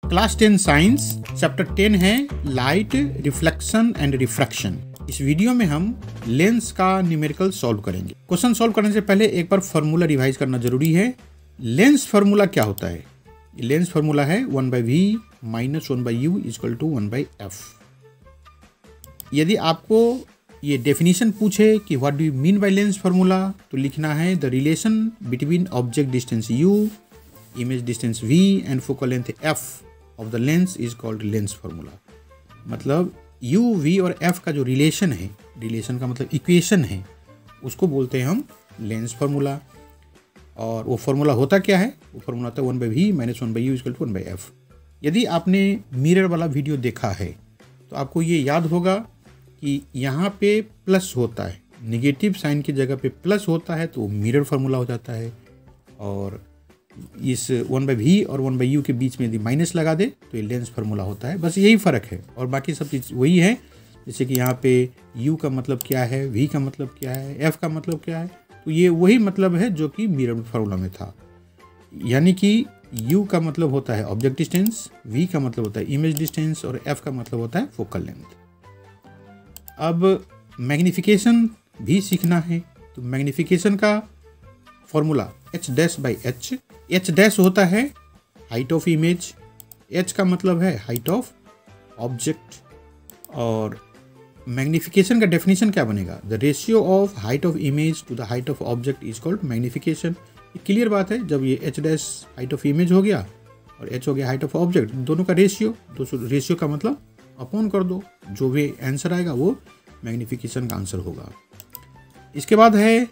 Class 10 science chapter 10 है light reflection and refraction. इस video में हम लेंस का न्यूमेरिकल सॉल्व करेंगे। क्वेश्चन सॉल्व करने से पहले एक बार फॉर्मूला रिवाइज करना जरूरी है। लेंस फार्मूला क्या होता है? लेंस फार्मूला है 1/v - 1/u = 1/f। यदि आपको ये डेफिनेशन पूछे कि what do you mean by lens formula, तो लिखना है the relation between object distance u, image distance v and focal length f of the lens is called lens formula. मतलब u, v और f का जो relation है, relation का मतलब इक्वेशन है, उसको बोलते हैं हम लेंस फार्मूला। और वो फार्मूला होता क्या है? वो फार्मूला होता है 1/v - 1/u = 1/f। यदि आपने मिरर वाला वीडियो देखा है तो आपको ये याद होगा कि यहाँ पे प्लस होता है, नेगेटिव साइन की जगह पे प्लस होता है तो मिरर फार्मूला हो जाता है। और इस 1/v और 1/u के बीच में यदि माइनस लगा दे तो ये लेंस फार्मूला होता है। बस यही फ़र्क है और बाकी सब चीज़ वही है। जैसे कि यहाँ पे u का मतलब क्या है, v का मतलब क्या है, f का मतलब क्या है, तो ये वही मतलब है जो कि मिरर फार्मूला में था। यानी कि u का मतलब होता है ऑब्जेक्ट डिस्टेंस, v का मतलब होता है इमेज डिस्टेंस और f का मतलब होता है फोकल लेंथ। अब मैग्नीफिकेशन भी सीखना है, तो मैग्नीफिकेशन का फॉर्मूला h'/h। h' होता है हाइट ऑफ इमेज, h का मतलब है हाइट ऑफ ऑब्जेक्ट। और मैग्नीफिकेशन का डेफिनेशन क्या बनेगा? The ratio of height of image to the height of object is called magnification. ये क्लियर बात है। जब ये h' हाइट ऑफ इमेज हो गया और h हो गया हाइट ऑफ ऑब्जेक्ट, दोनों का रेशियो, रेशियो का मतलब अपॉन कर दो, जो भी आंसर आएगा वो मैग्नीफिकेशन का आंसर होगा। इसके बाद है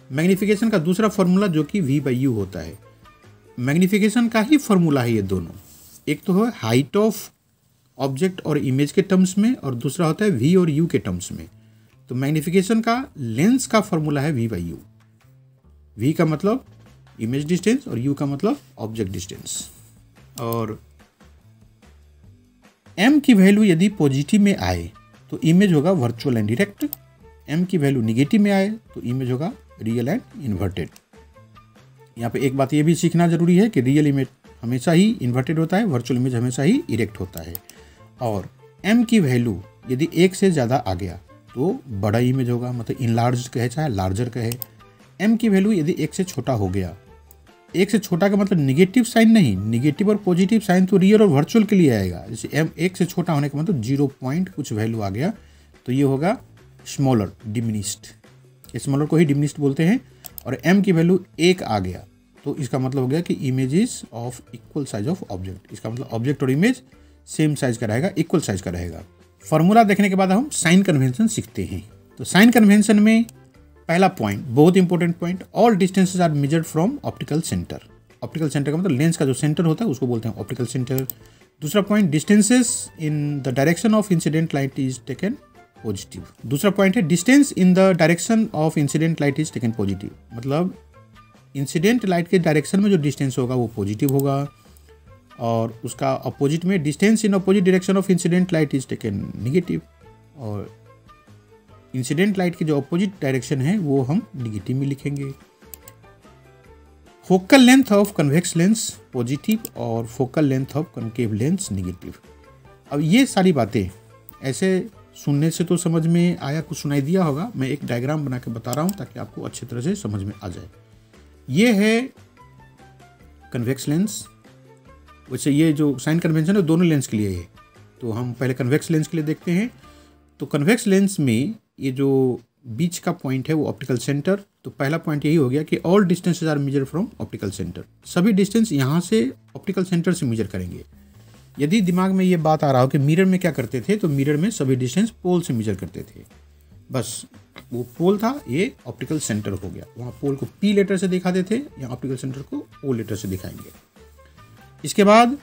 मैग्नीफिकेशन का दूसरा फॉर्मूला जो कि v/u होता है। मैग्नीफिकेशन का ही फॉर्मूला है ये दोनों। एक तो है हाइट ऑफ ऑब्जेक्ट और इमेज के टर्म्स में और दूसरा होता है v और u के टर्म्स में। तो मैग्नीफिकेशन का लेंस का फॉर्मूला है v/u। v का मतलब इमेज डिस्टेंस और u का मतलब ऑब्जेक्ट डिस्टेंस। और m की वैल्यू यदि पॉजिटिव में आए तो इमेज होगा वर्चुअल एंड डायरेक्ट। m की वैल्यू निगेटिव में आए तो इमेज होगा रियल एंड इन्वर्टेड। यहाँ पे एक बात ये भी सीखना जरूरी है कि रियल इमेज हमेशा ही इन्वर्टेड होता है, वर्चुअल इमेज हमेशा ही इरेक्ट होता है। और m की वैल्यू यदि 1 से ज़्यादा आ गया तो बड़ा इमेज होगा, मतलब इनलार्ज कहे चाहे लार्जर कहे। m की वैल्यू यदि 1 से छोटा हो गया, 1 से छोटा का मतलब निगेटिव साइन नहीं, निगेटिव और पॉजिटिव साइन तो रियल और वर्चुअल के लिए आएगा। जैसे m 1 से छोटा होने का मतलब 0 पॉइंट कुछ वैल्यू आ गया तो ये होगा स्मॉलर, डिमिनिस्ड। स्मॉलर को ही डिमिनिस्ड बोलते हैं। और m की वैल्यू 1 आ गया तो इसका मतलब हो गया कि image is of equal size of object. इसका मतलब ऑब्जेक्ट और इमेज सेम साइज का रहेगा, इक्वल साइज का रहेगा। फॉर्मूला देखने के बाद हम साइन कन्वेंशन सीखते हैं। तो साइन कन्वेंशन में पहला पॉइंट, बहुत important point, all distances are measured from optical centre. Optical centre का मतलब लेंस का जो सेंटर होता है उसको बोलते हैं ऑप्टिकल सेंटर। दूसरा point, distances in the direction of incident light is taken positive. दूसरा पॉइंट है distance in the direction of incident light is taken positive. मतलब इंसिडेंट लाइट के डायरेक्शन में जो डिस्टेंस होगा वो पॉजिटिव होगा और उसका अपोजिट में distance in opposite direction of incident light is taken negative. और इंसिडेंट लाइट की जो अपोजिट डायरेक्शन है वो हम नेगेटिव में लिखेंगे। Focal length of convex lens positive और focal length of concave lens negative. अब ये सारी बातें ऐसे सुनने से तो समझ में आया, कुछ सुनाई दिया होगा। मैं एक डायग्राम बना के बता रहा हूँ ताकि आपको अच्छी तरह से समझ में आ जाए। ये है कन्वेक्स लेंस। वैसे ये जो साइन कन्वेंशन है दोनों लेंस के लिए है, तो हम पहले कन्वेक्स लेंस के लिए देखते हैं। तो कन्वेक्स लेंस में ये जो बीच का पॉइंट है वो ऑप्टिकल सेंटर। तो पहला पॉइंट यही हो गया कि all distances are measure from optical centre. सभी डिस्टेंस यहाँ से ऑप्टिकल सेंटर से मेजर करेंगे। यदि दिमाग में ये बात आ रहा हो कि मिरर में क्या करते थे, तो मिरर में सभी डिस्टेंस पोल से मेजर करते थे। बस वो पोल था, ये ऑप्टिकल सेंटर हो गया। वहाँ पोल को P लेटर से दिखाते थे, यहाँ ऑप्टिकल सेंटर को O लेटर से दिखाएंगे। इसके बाद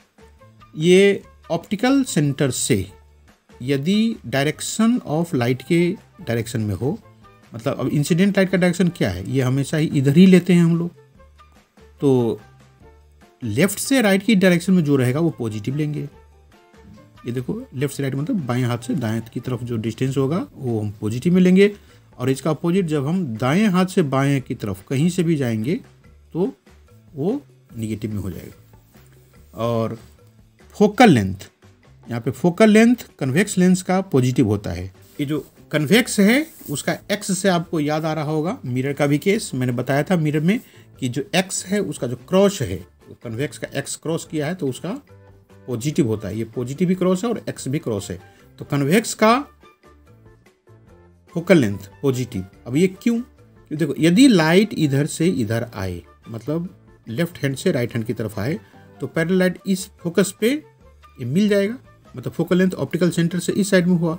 ये ऑप्टिकल सेंटर से यदि डायरेक्शन ऑफ लाइट के डायरेक्शन में हो, मतलब अब इंसिडेंट लाइट का डायरेक्शन क्या है, ये हमेशा ही इधर ही लेते हैं हम लोग, तो लेफ्ट से राइट की डायरेक्शन में जो रहेगा वो पॉजिटिव लेंगे। ये देखो, लेफ्ट से राइट मतलब बाएं हाथ से दाएं की तरफ जो डिस्टेंस होगा वो हम पॉजिटिव में लेंगे। और इसका अपोजिट जब हम दाएं हाथ से बाएं की तरफ कहीं से भी जाएंगे तो वो निगेटिव में हो जाएगा। और फोकल लेंथ, यहाँ पे फोकल लेंथ कन्वेक्स लेंस का पॉजिटिव होता है। ये जो कन्वेक्स है उसका एक्स से आपको याद आ रहा होगा, मिरर का भी केस मैंने बताया था मिरर में कि जो एक्स है उसका जो क्रॉस है, कन्वेक्स का एक्स क्रॉस किया है तो उसका पॉजिटिव होता है। ये पॉजिटिव भी क्रॉस है और एक्स भी क्रॉस है, तो कन्वेक्स का फोकल लेंथ पॉजिटिव। अब ये क्यों? देखो, यदि लाइट इधर से इधर आए, मतलब लेफ्ट हैंड से राइट हैंड की तरफ आए, तो पैरेलल लाइट इस फोकस पे ये मिल जाएगा। मतलब फोकल लेंथ ऑप्टिकल सेंटर से इस साइड में हुआ,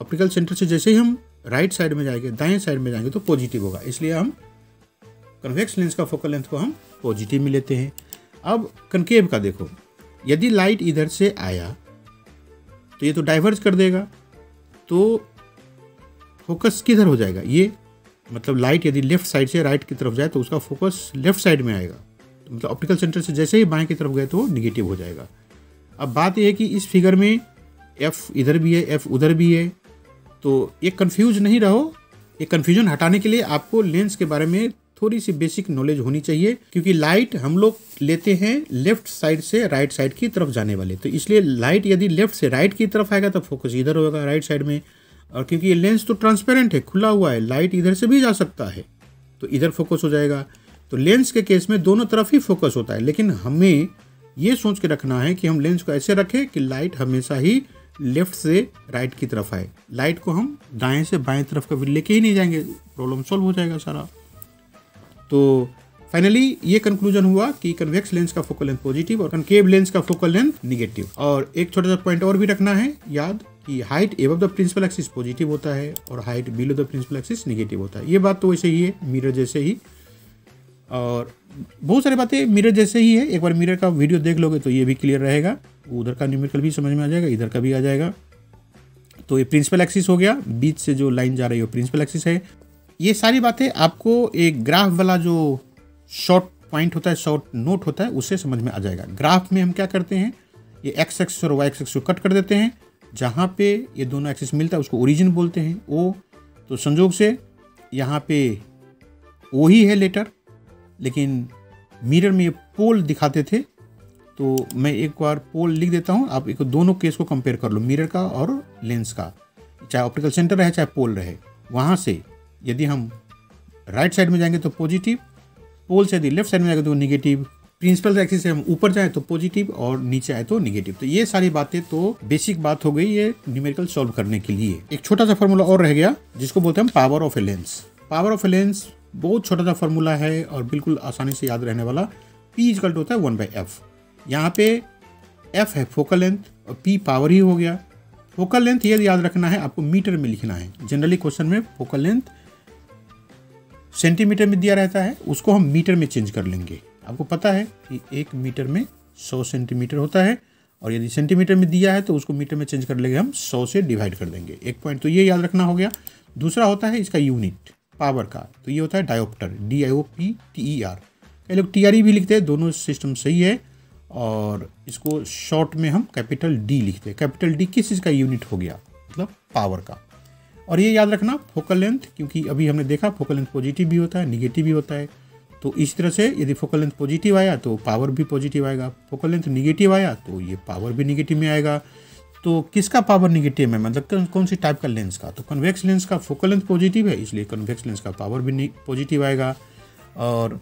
ऑप्टिकल सेंटर से जैसे ही हम राइट साइड में जाएंगे, दाएं साइड में जाएंगे तो पॉजिटिव होगा, इसलिए हम कन्वेक्स लेंस का फोकल लेंथ को हम पॉजिटिव में लेते हैं। अब कनकेव का देखो, यदि लाइट इधर से आया तो ये तो डाइवर्ज कर देगा, तो फोकस किधर हो जाएगा? ये मतलब लाइट यदि लेफ्ट साइड से राइट की तरफ जाए तो उसका फोकस लेफ्ट साइड में आएगा, तो मतलब ऑप्टिकल सेंटर से जैसे ही बाएं की तरफ गए तो वो निगेटिव हो जाएगा। अब बात यह है कि इस फिगर में एफ इधर भी है, एफ उधर भी है, तो ये कंफ्यूज नहीं रहो। ये कंफ्यूजन हटाने के लिए आपको लेंस के बारे में थोड़ी सी बेसिक नॉलेज होनी चाहिए, क्योंकि लाइट हम लोग लेते हैं लेफ्ट साइड से राइट साइड की तरफ जाने वाले, तो इसलिए लाइट यदि लेफ्ट से राइट की तरफ आएगा तो फोकस इधर होगा राइट साइड में। और क्योंकि ये लेंस तो ट्रांसपेरेंट है, खुला हुआ है, लाइट इधर से भी जा सकता है, तो इधर फोकस हो जाएगा। तो लेंस के केस में दोनों तरफ ही फोकस होता है, लेकिन हमें ये सोच के रखना है कि हम लेंस को ऐसे रखें कि लाइट हमेशा ही लेफ्ट से राइट की तरफ आए। लाइट को हम दाएं से बाएं तरफ कभी लेके ही नहीं जाएंगे, प्रॉब्लम सॉल्व हो जाएगा सारा। तो फाइनली ये कंक्लूजन हुआ कि कन्वेक्स लेंस का फोकल लेंथ पॉजिटिव और कनकेव लेंस का फोकल लेंथ निगेटिव। और एक छोटा सा पॉइंट और भी रखना है याद कि height above the principal axis positive होता है और height below the principal axis negative होता है। ये बात तो वैसे ही है, मिरर जैसे ही, और बहुत सारी बातें मिरर जैसे ही है। एक बार मिरर का वीडियो देख लोगे तो ये भी क्लियर रहेगा, उधर का न्यूमेरिकल भी समझ में आ जाएगा, इधर का भी आ जाएगा। तो ये प्रिंसिपल एक्सिस हो गया, बीच से जो लाइन जा रही है वो प्रिंसिपल एक्सिस है। ये सारी बातें आपको एक ग्राफ वाला जो शॉर्ट पॉइंट होता है, शॉर्ट नोट होता है, उससे समझ में आ जाएगा। ग्राफ में हम क्या करते हैं, ये एक्स एक्सिस और वाई एक्सिस को कट कर देते हैं, जहाँ पे ये दोनों एक्सिस मिलता है उसको ओरिजिन बोलते हैं, ओ। तो संजोग से यहाँ पे ओ ही है लेटर, लेकिन मिरर में ये पोल दिखाते थे, तो मैं एक बार पोल लिख देता हूँ, आप एक दोनों केस को कंपेयर कर लो, मिरर का और लेंस का, चाहे ऑप्टिकल सेंटर रहे चाहे पोल रहे। वहाँ से यदि हम राइट साइड में जाएंगे तो पॉजिटिव, पोल से यदि लेफ्ट साइड में जाएंगे तो निगेटिव, प्रिंसिपल एक्सिस से हम ऊपर जाएं तो पॉजिटिव और नीचे आए तो निगेटिव। तो ये सारी बातें तो बेसिक बात हो गई ये न्यूमेरिकल सॉल्व करने के लिए। एक छोटा सा फार्मूला और रह गया जिसको बोलते हैं power of a lens. Power of a lens बहुत छोटा सा फार्मूला है और बिल्कुल आसानी से याद रहने वाला। P इक्वल टू होता है 1/f। यहाँ पे f है फोकल लेंथ और P पावर ही हो गया। फोकल लेंथ ये याद रखना है, आपको मीटर में लिखना है। जनरली क्वेश्चन में फोकल लेंथ सेंटीमीटर में दिया रहता है, उसको हम मीटर में चेंज कर लेंगे। आपको पता है कि 1 मीटर में 100 सेंटीमीटर होता है, और यदि सेंटीमीटर में दिया है तो उसको मीटर में चेंज कर लेंगे, हम 100 से डिवाइड कर देंगे। एक पॉइंट तो ये याद रखना हो गया। दूसरा होता है इसका यूनिट पावर का, तो ये होता है डायोप्टर, DIOPTER। कई लोग TRE भी लिखते हैं, दोनों सिस्टम सही है। और इसको शॉर्ट में हम कैपिटल D लिखते हैं। कैपिटल D किस चीज़ का यूनिट हो गया, मतलब पावर का। और ये याद रखना फोकल लेंथ, क्योंकि अभी हमने देखा फोकल लेंथ पॉजिटिव भी होता है, निगेटिव भी होता है। तो इस तरह से यदि फोकल लेंथ पॉजिटिव आया तो पावर भी पॉजिटिव आएगा, फोकल लेंथ निगेटिव आया तो ये पावर भी निगेटिव में आएगा। तो किसका पावर निगेटिव है, मतलब कौन सी टाइप का लेंस का? तो कन्वेक्स लेंस का फोकल लेंथ पॉजिटिव है, इसलिए कन्वेक्स लेंस का पावर भी पॉजिटिव आएगा। और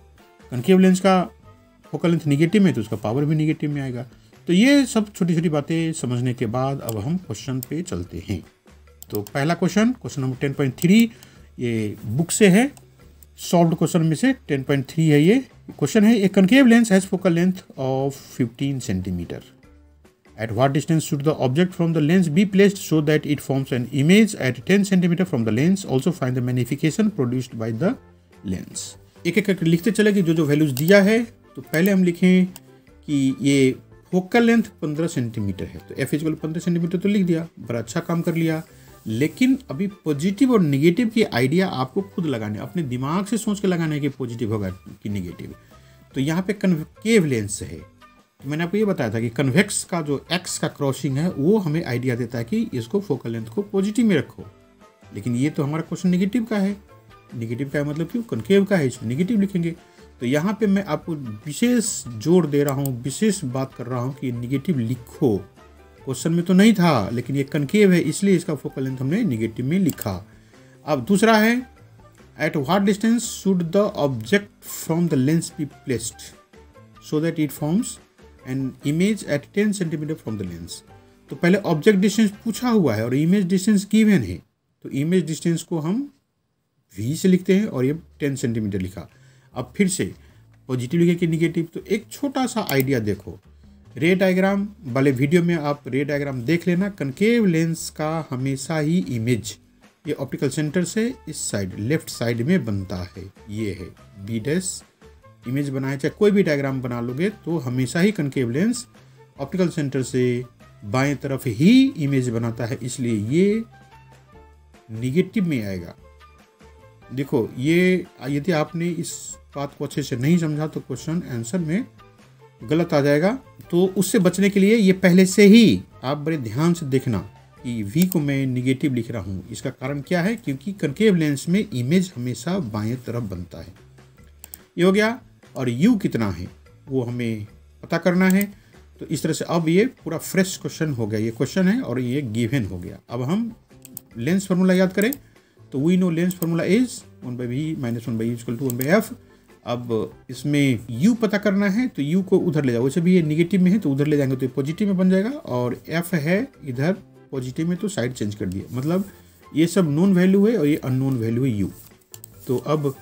कनकेव लेंस का फोकल लेंथ निगेटिव में तो उसका पावर भी निगेटिव में आएगा। तो ये सब छोटी छोटी बातें समझने के बाद अब हम क्वेश्चन पे चलते हैं। तो पहला क्वेश्चन नंबर 10.3 ये बुक से है, सॉल्व्ड क्वेश्चन में से 10.3 है ये क्वेश्चन है। A concave lens has focal length of 15 centimetre. At what distance should the object from the lens be placed so that it forms an image at 10 cm from the lens? Also find the magnification produced by the lens. एक एक करके लिखते चले कि जो values दिया है। तो पहले हम लिखें कि ये फोकल लेंथ 15 सेंटीमीटर है, तो f इक्वल 15 सेंटीमीटर तो लिख दिया, बड़ा अच्छा काम कर लिया। लेकिन अभी पॉजिटिव और निगेटिव की आइडिया आपको खुद लगाने, अपने दिमाग से सोच के लगाना है कि पॉजिटिव होगा कि निगेटिव। तो यहाँ पे कनकेव लेंस है, मैंने आपको ये बताया था कि कन्वेक्स का जो एक्स का क्रॉसिंग है वो हमें आइडिया देता है कि इसको फोकल लेंथ को पॉजिटिव में रखो। लेकिन ये तो हमारा क्वेश्चन निगेटिव का है, निगेटिव का है मतलब क्यों, कनकेव का है, इसमें निगेटिव लिखेंगे। तो यहाँ पे मैं आपको विशेष जोर दे रहा हूँ, विशेष बात कर रहा हूँ कि निगेटिव लिखो। क्वेश्चन में तो नहीं था, लेकिन ये कनकेव है इसलिए इसका फोकल लेंथ हमने निगेटिव में लिखा। अब दूसरा है, at what distance should the object from the lens be placed so that it forms an image at 10 centimetre from the lens. तो पहले ऑब्जेक्ट डिस्टेंस पूछा हुआ है और इमेज डिस्टेंस गिवन है, तो इमेज डिस्टेंस को हम v से लिखते हैं और ये 10 सेंटीमीटर लिखा। अब फिर से पॉजिटिव लिखे कि निगेटिव, तो एक छोटा सा आइडिया देखो, रे डायग्राम वाले वीडियो में आप रे डायग्राम देख लेना। कनकेव लेंस का हमेशा ही इमेज ये ऑप्टिकल सेंटर से इस साइड लेफ्ट साइड में बनता है, ये है बी डैश इमेज बनाए, चाहे कोई भी डायग्राम बना लोगे तो हमेशा ही कनकेव लेंस ऑप्टिकल सेंटर से बाएं तरफ ही इमेज बनाता है, इसलिए ये निगेटिव में आएगा। देखो ये यदि आपने इस बात को अच्छे से नहीं समझा तो क्वेश्चन आंसर में गलत आ जाएगा। तो उससे बचने के लिए ये पहले से ही आप बड़े ध्यान से देखना कि v को मैं निगेटिव लिख रहा हूँ। इसका कारण क्या है, क्योंकि कनकेव लेंस में इमेज हमेशा बाएं तरफ बनता है। ये हो गया। और u कितना है वो हमें पता करना है। तो इस तरह से अब ये पूरा फ्रेश क्वेश्चन हो गया, ये क्वेश्चन है और ये गिवन हो गया। अब हम लेंस फार्मूला याद करें तो we know lens formula is 1/v - 1/u = 1/f। अब इसमें u पता करना है तो u को उधर ले जाओ, वैसे भी ये निगेटिव में है तो उधर ले जाएंगे तो ये पॉजिटिव में बन जाएगा, और f है इधर पॉजिटिव में तो साइड चेंज कर दिया, मतलब ये सब नोन वैल्यू है और ये अननोन वैल्यू है u। तो अब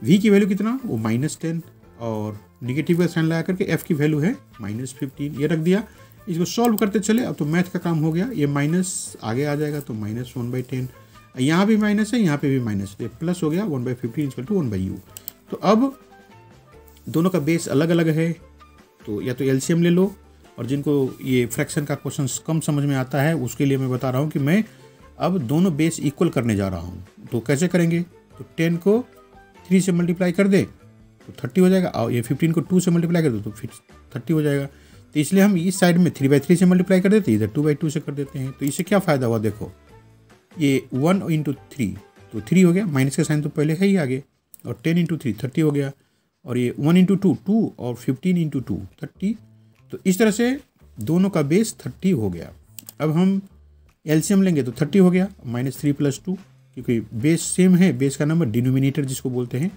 v की वैल्यू कितना, वो -10 और निगेटिव का साइन लगा करके f की वैल्यू है -15, ये रख दिया। इसको सॉल्व करते चले, अब तो मैथ का काम हो गया। ये माइनस आगे आ जाएगा तो -1/10, यहाँ भी माइनस है, यहाँ पे भी माइनस है, प्लस हो गया 1/15 = 1/u। तो अब दोनों का बेस अलग अलग है, तो या तो एलसीएम ले लो, और जिनको ये फ्रैक्शन का क्वेश्चन कम समझ में आता है उसके लिए मैं बता रहा हूँ कि मैं अब दोनों बेस इक्वल करने जा रहा हूँ। तो कैसे करेंगे, तो 10 को 3 से मल्टीप्लाई कर दे तो 30 हो जाएगा, और ये 15 को 2 से मल्टीप्लाई कर दो तो फिर 30 हो जाएगा। तो इसलिए हम इस साइड में 3/3 से मल्टीप्लाई कर देते हैं, इधर 2/2 से कर देते हैं। तो इससे क्या फ़ायदा हुआ, देखो ये 1 × 3 तो 3 हो गया, माइनस का साइन तो पहले है ही आगे, और 10 × 3 30 हो गया, और ये 1 × 2 2 और 15 × 2 30। तो इस तरह से दोनों का बेस 30 हो गया। अब हम एलसीएम लेंगे तो 30 हो गया, -3 + 2, क्योंकि बेस सेम है, बेस का नंबर डिनोमिनेटर जिसको बोलते हैं,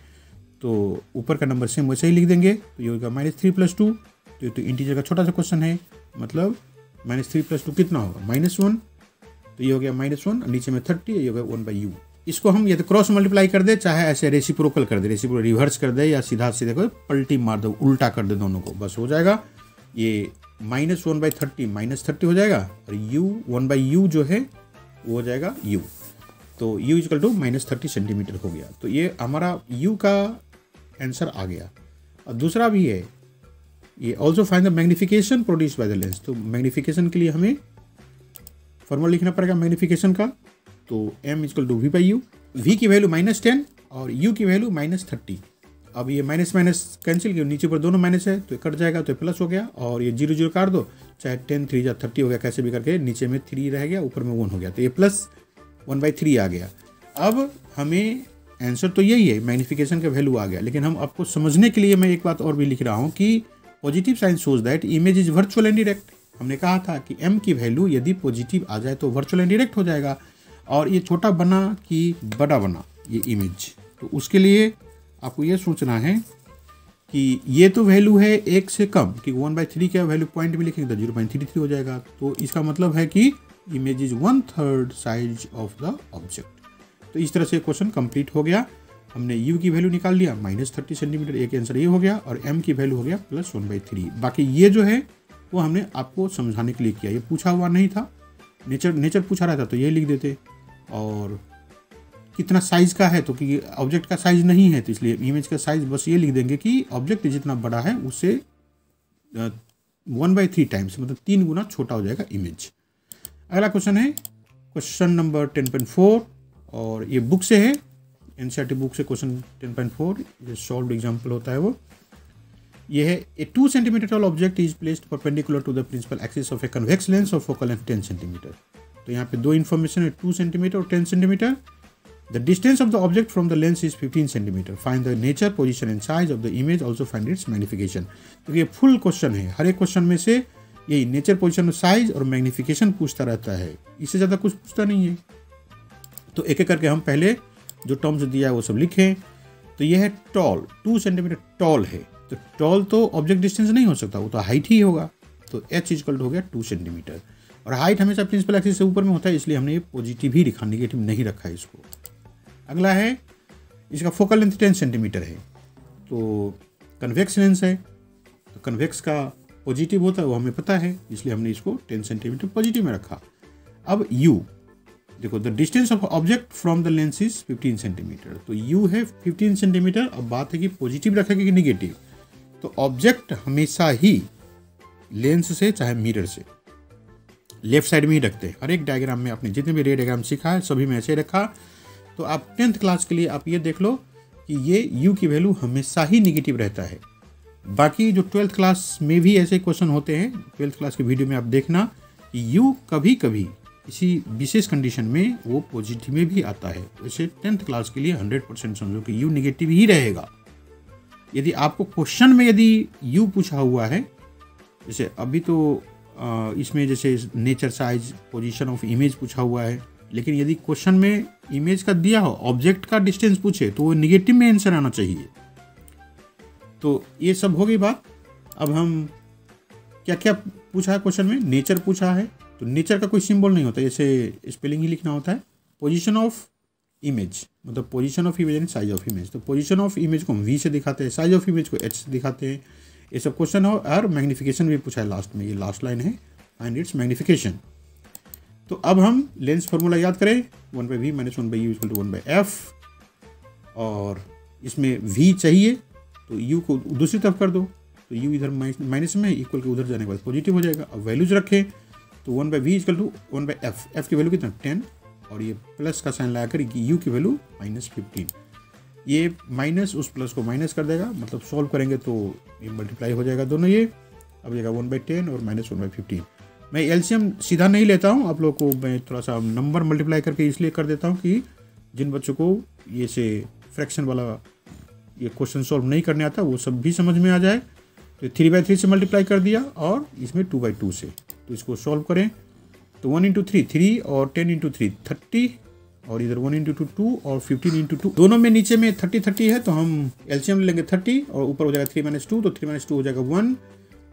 तो ऊपर का नंबर सेम वैसे ही लिख देंगे। तो ये होगा -3 + 2, तो इंटीजर का छोटा सा क्वेश्चन है, मतलब -3 + 2 कितना होगा, -1, तो ये हो गया -1, नीचे में 30, ये हो गया 1/u। इसको हम या तो क्रॉस मल्टीप्लाई कर दे, चाहे ऐसे रेसिप्रोकल कर दे, रेसिप्रोकल रिवर्स कर दे, या सीधा सीधे को पलटी मार दो, उल्टा कर दे दोनों को, बस हो जाएगा। ये -1/30 -30 हो जाएगा, और u 1/u जो है वो हो जाएगा u। तो u = -30 सेंटीमीटर हो गया। तो ये हमारा u का आंसर आ गया। और दूसरा भी है, ये also find the magnification produced by the lens. तो मैग्निफिकेशन के लिए हमें फॉर्मूला लिखना पड़ेगा मैग्निफिकेशन का। तो m = v/u, v की वैल्यू -10 और u की वैल्यू -30। अब ये माइनस माइनस कैंसिल किया, नीचे पर दोनों माइनस है तो कट जाएगा, तो प्लस हो गया, और ये 0 0 काट दो, चाहे 10 3 या 30 हो गया, कैसे भी करके नीचे में 3 रह गया, ऊपर में 1 हो गया, तो ये +1/3 आ गया। अब हमें आंसर तो यही है, मैग्निफिकेशन का वैल्यू आ गया, लेकिन हम आपको समझने के लिए मैं एक बात और भी लिख रहा हूँ कि positive sign shows that image is virtual and direct. हमने कहा था कि m की वैल्यू यदि पॉजिटिव आ जाए तो वर्चुअल एंड डायरेक्ट हो जाएगा, और ये छोटा बना कि बड़ा बना ये इमेज, तो उसके लिए आपको ये सोचना है कि ये तो वैल्यू है 1 से कम, कि 1/3 का वैल्यू पॉइंट में लिखेंगे तो 0.33 हो जाएगा। तो इसका मतलब है कि image is 1/3 size of the object. तो इस तरह से क्वेश्चन कंप्लीट हो गया। हमने u की वैल्यू निकाल लिया -30 सेंटीमीटर, एक आंसर ये हो गया, और m की वैल्यू हो गया +1/3। बाकी ये जो है वो हमने आपको समझाने के लिए किया, ये पूछा हुआ नहीं था, नेचर पूछा रहता तो ये लिख देते। और कितना साइज का है, तो कि ऑब्जेक्ट का साइज नहीं है तो इसलिए इमेज का साइज बस ये लिख देंगे कि ऑब्जेक्ट जितना बड़ा है उससे 1/3 टाइम्स, मतलब 3 गुना छोटा हो जाएगा इमेज। अगला क्वेश्चन है क्वेश्चन नंबर 10.4, और ये बुक से है, एनसीईआरटी बुक से क्वेश्चन 10.4, ये सॉल्व्ड एग्जाम्पल होता है वो। ये है a 2 centimetre tall object is placed perpendicular to the principal axis of a convex lens of focal length 10 centimetre. तो यहाँ पे दो इन्फॉर्मेशन है, 2 सेंटीमीटर और 10 centimetre. The distance of the object from the lens is 15 centimetre, find the nature, position and size of the image, also find its magnification. तो ये full question है, हर एक क्वेश्चन में से यही नेचर, पोजीशन, साइज और magnification पूछता रहता है, इससे ज़्यादा कुछ पूछता नहीं है। तो एक एक करके हम पहले जो टर्म्स दिया है वो सब लिखें। तो ये है टॉल, 2 सेंटीमीटर टॉल है, तो टॉल तो ऑब्जेक्ट डिस्टेंस नहीं हो सकता, वो तो हाइट ही होगा। तो h इक्वल हो गया 2 सेंटीमीटर, और हाइट हमेशा प्रिंसिपल एक्सिस से ऊपर में होता है, इसलिए हमने ये पॉजिटिव ही लिखा, निगेटिव नहीं रखा है इसको। अगला है, इसका फोकल लेंथ 10 सेंटीमीटर है, तो कन्वेक्स लेंस है, तो कन्वेक्स का पॉजिटिव होता है वो हमें पता है, इसलिए हमने इसको 10 सेंटीमीटर पॉजिटिव में रखा। अब u देखो, the distance of object from the lens is 15 centimetre, तो u है 15 सेंटीमीटर। अब बात है कि पॉजिटिव रखेगा कि निगेटिव, तो ऑब्जेक्ट हमेशा ही लेंस से चाहे मिरर से लेफ्ट साइड में ही रखते हैं। हर एक डायग्राम में आपने जितने भी रे डायग्राम सीखा है सभी में ऐसे रखा। तो आप 10th क्लास के लिए आप ये देख लो कि ये u की वैल्यू हमेशा ही निगेटिव रहता है। बाकी जो 12th क्लास में भी ऐसे क्वेश्चन होते हैं, 12th क्लास के वीडियो में आप देखना कि u कभी कभी किसी विशेष कंडीशन में वो पॉजिटिव में भी आता है। वैसे 10th क्लास के लिए 100% समझो कि u निगेटिव ही रहेगा। यदि आपको क्वेश्चन में यदि u पूछा हुआ है, जैसे अभी तो इसमें जैसे nature, size, position of image पूछा हुआ है, लेकिन यदि क्वेश्चन में इमेज का दिया हो, ऑब्जेक्ट का डिस्टेंस पूछे, तो वो निगेटिव में आंसर आना चाहिए। तो ये सब हो गई बात। अब हम क्या क्या पूछा है क्वेश्चन में, नेचर पूछा है, तो नेचर का कोई सिंबल नहीं होता, जैसे स्पेलिंग ही लिखना होता है। पोजीशन ऑफ इमेज मतलब position of image and size of image, तो पोजीशन ऑफ इमेज को हम v से दिखाते हैं, साइज ऑफ इमेज को h से दिखाते हैं। ये सब क्वेश्चन हो। और मैग्निफिकेशन भी पूछा है लास्ट में, ये लास्ट लाइन है, फाइंड इट्स मैग्निफिकेशन। तो अब हम लेंस फार्मूला याद करें, 1/v - 1/u = 1/f, और इसमें v चाहिए तो u को दूसरी तरफ कर दो, तो u इधर माइनस में, इक्वल के उधर जाने के बाद पॉजिटिव हो जाएगा। अब वैल्यूज रखें, तो 1/v = 1/f, f की वैल्यू कितना 10, और ये प्लस का साइन लगाकर u की वैल्यू -15। ये माइनस उस प्लस को माइनस कर देगा, मतलब सॉल्व करेंगे तो ये मल्टीप्लाई हो जाएगा दोनों। ये अब जाएगा 1/10 और -1/15। मैं एलसीएम सीधा नहीं लेता हूँ, आप लोग को मैं थोड़ा सा नंबर मल्टीप्लाई करके इसलिए कर देता हूँ कि जिन बच्चों को ये से फ्रैक्शन वाला ये क्वेश्चन सॉल्व नहीं करने आता वो सब भी समझ में आ जाए। तो 3/3 से मल्टीप्लाई कर दिया, और इसमें 2/2 से, तो इसको सॉल्व करें। तो 1 × 3 3, और 10 × 3 30, और इधर 1 × 2 2, और 15 × 2, दोनों में नीचे में 30 है, तो हम एलसीएम लेंगे 30, और ऊपर हो जाएगा 3 - 2, तो 3 - 2 हो जाएगा 1।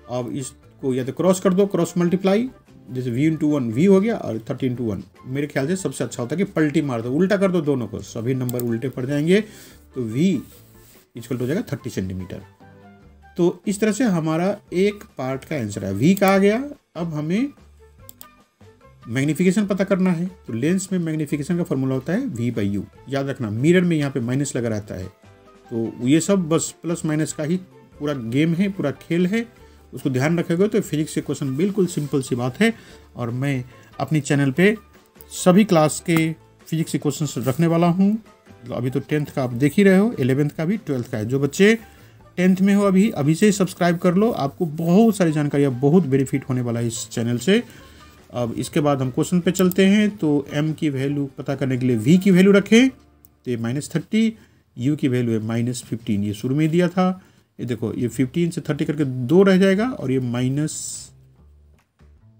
अब इसको या तो क्रॉस कर दो, क्रॉस मल्टीप्लाई, जैसे v × 1 v हो गया, और 30 × 1। मेरे ख्याल से सबसे अच्छा होता है कि पलटी मार दो, उल्टा कर दो दोनों को, सभी नंबर उल्टे पड़ जाएंगे, तो v इक्वल हो जाएगा 30 सेंटीमीटर। तो इस तरह से हमारा एक पार्ट का आंसर है, v का आ गया। अब हमें मैग्निफिकेशन पता करना है, तो लेंस में मैग्निफिकेशन का फॉर्मूला होता है v/u, याद रखना। मिरर में यहाँ पे माइनस लगा रहता है, तो ये सब बस प्लस माइनस का ही पूरा गेम है, पूरा खेल है, उसको ध्यान रखोगे तो फिजिक्स के क्वेश्चन बिल्कुल सिंपल सी बात है। और मैं अपनी चैनल पे सभी क्लास के फिजिक्स के क्वेश्चन रखने वाला हूँ। अभी तो 10th का आप देख ही रहे हो, 11th का भी, 12th का है। जो बच्चे 10th में हो अभी से सब्सक्राइब कर लो, आपको बहुत सारी जानकारियाँ, बहुत बेनिफिट होने वाला है इस चैनल से। अब इसके बाद हम क्वेश्चन पे चलते हैं। तो m की वैल्यू पता करने के लिए v की वैल्यू रखें, तो ये -30, u की वैल्यू है -15, ये शुरू में दिया था। ये देखो, ये 15 से 30 करके 2 रह जाएगा, और ये माइनस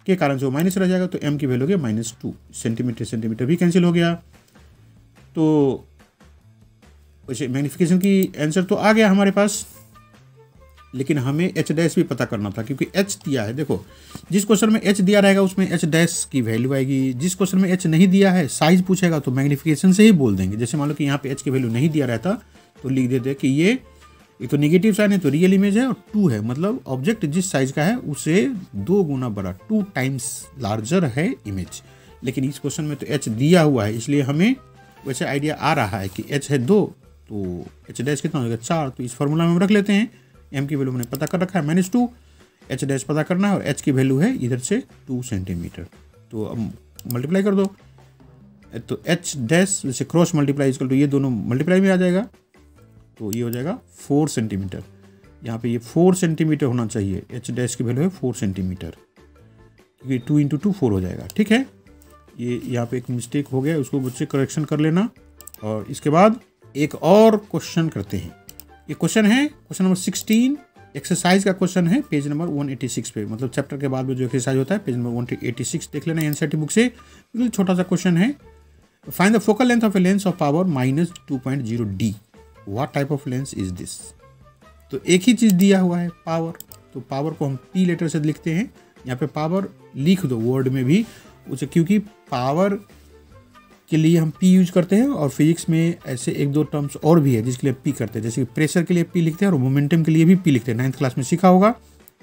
के कारण से वो माइनस रह जाएगा, तो m की वैल्यू हो गया -2 सेंटीमीटर। सेंटीमीटर भी कैंसिल हो गया। तो वैसे मैग्निफिकेशन की आंसर तो आ गया हमारे पास, लेकिन हमें h डैश भी पता करना था, क्योंकि h दिया है। देखो, जिस क्वेश्चन में h दिया रहेगा उसमें h डैश की वैल्यू आएगी, जिस क्वेश्चन में h नहीं दिया है, साइज पूछेगा तो मैग्निफिकेशन से ही बोल देंगे। जैसे मान लो कि यहाँ पे h की वैल्यू नहीं दिया रहता, तो लिख देते कि ये एक तो निगेटिव साइन है, तो रियल इमेज है, और 2 है, मतलब ऑब्जेक्ट जिस साइज का है उसे 2 गुना बड़ा, 2 टाइम्स लार्जर है इमेज। लेकिन इस क्वेश्चन में तो h दिया हुआ है, इसलिए हमें वैसे आइडिया आ रहा है कि h है 2, तो h डैश कितना हो जाएगा 4। तो इस फॉर्मूला में हम रख लेते हैं, m की वैल्यू मैंने पता कर रखा है -2, h डैश पता करना है, और h की वैल्यू है इधर से 2 सेंटीमीटर। तो अब मल्टीप्लाई कर दो, तो h डैश जैसे क्रॉस मल्टीप्लाई इक्वल टू ये दोनों मल्टीप्लाई में आ जाएगा, तो ये हो जाएगा 4 सेंटीमीटर। यहाँ पे ये 4 सेंटीमीटर होना चाहिए, h डैश की वैल्यू है 4 सेंटीमीटर, क्योंकि 2 × 2 4 हो जाएगा। ठीक है, ये यहाँ पे एक मिस्टेक हो गया, उसको बच्चे करेक्शन कर लेना। और इसके बाद एक और क्वेश्चन करते हैं। ये क्वेश्चन है क्वेश्चन नंबर 16, एक्सरसाइज का क्वेश्चन है पेज नंबर 186 पे, मतलब चैप्टर के बाद में जो एक्सरसाइज होता है पेज नंबर 186 देख लेना एनसीईआरटी बुक से। बिल्कुल छोटा सा क्वेश्चन है। Find the focal length of a lens of power -2.0 d, what type of lens is this. तो एक ही चीज़ दिया हुआ है पावर, तो पावर को हम P लेटर से लिखते हैं। यहाँ पे पावर लिख दो वर्ड में भी उसे, क्योंकि पावर के लिए हम P यूज करते हैं और फिजिक्स में ऐसे एक दो टर्म्स और भी है जिसके लिए P करते हैं, जैसे कि प्रेशर के लिए P लिखते हैं और मोमेंटम के लिए भी P लिखते हैं, 9th क्लास में सीखा होगा।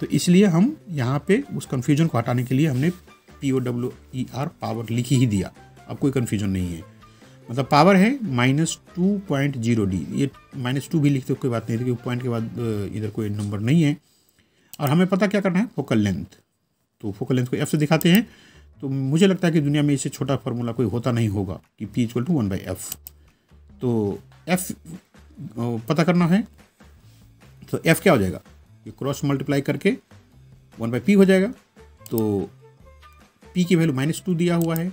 तो इसलिए हम यहाँ पे उस कन्फ्यूजन को हटाने के लिए हमने POWER पावर लिख ही दिया, अब कोई कन्फ्यूजन नहीं है। मतलब पावर है -2.0 d, ये -2 भी लिखते हो कोई बात नहीं है क्योंकि पॉइंट के बाद इधर कोई नंबर नहीं है। और हमें पता क्या करना है, फोकल लेंथ। तो फोकल लेंथ को F से दिखाते हैं। तो मुझे लगता है कि दुनिया में इससे छोटा फार्मूला कोई होता नहीं होगा कि P = 1/f। तो F पता करना है, तो F क्या हो जाएगा, ये क्रॉस मल्टीप्लाई करके 1/p हो जाएगा। तो P की वैल्यू -2 दिया हुआ है,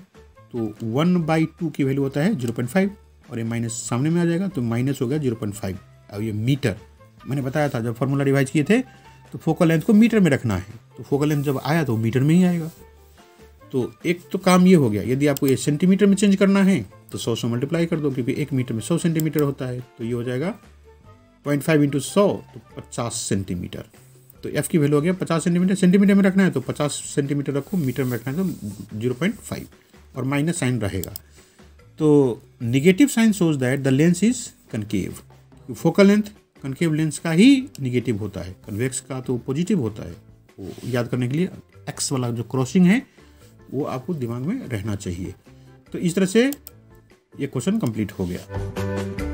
तो 1/2 की वैल्यू होता है 0.5 और ये माइनस सामने में आ जाएगा, तो माइनस हो गया 0.5। अब ये मीटर, मैंने बताया था जब फार्मूला रिवाइज किए थे तो फोकल लेंथ को मीटर में रखना है, तो फोकल लेंथ जब आया तो मीटर में ही आएगा। तो एक तो काम ये हो गया। यदि आपको ये सेंटीमीटर में चेंज करना है तो 100 से मल्टीप्लाई कर दो, क्योंकि 1 मीटर में 100 सेंटीमीटर होता है। तो ये हो जाएगा 0.5 × 100 तो 50 सेंटीमीटर। तो F की वैल्यू हो गया 50 सेंटीमीटर। सेंटीमीटर में रखना है तो 50 सेंटीमीटर रखो, मीटर में रखना है तो 0.5 और माइनस साइन रहेगा। तो negative sign shows that the lens is concave. Focal length concave lens का ही निगेटिव होता है, कन्वेक्स का तो पॉजिटिव होता है। वो याद करने के लिए एक्स वाला जो क्रॉसिंग है वो आपको दिमाग में रहना चाहिए। तो इस तरह से ये क्वेश्चन कंप्लीट हो गया।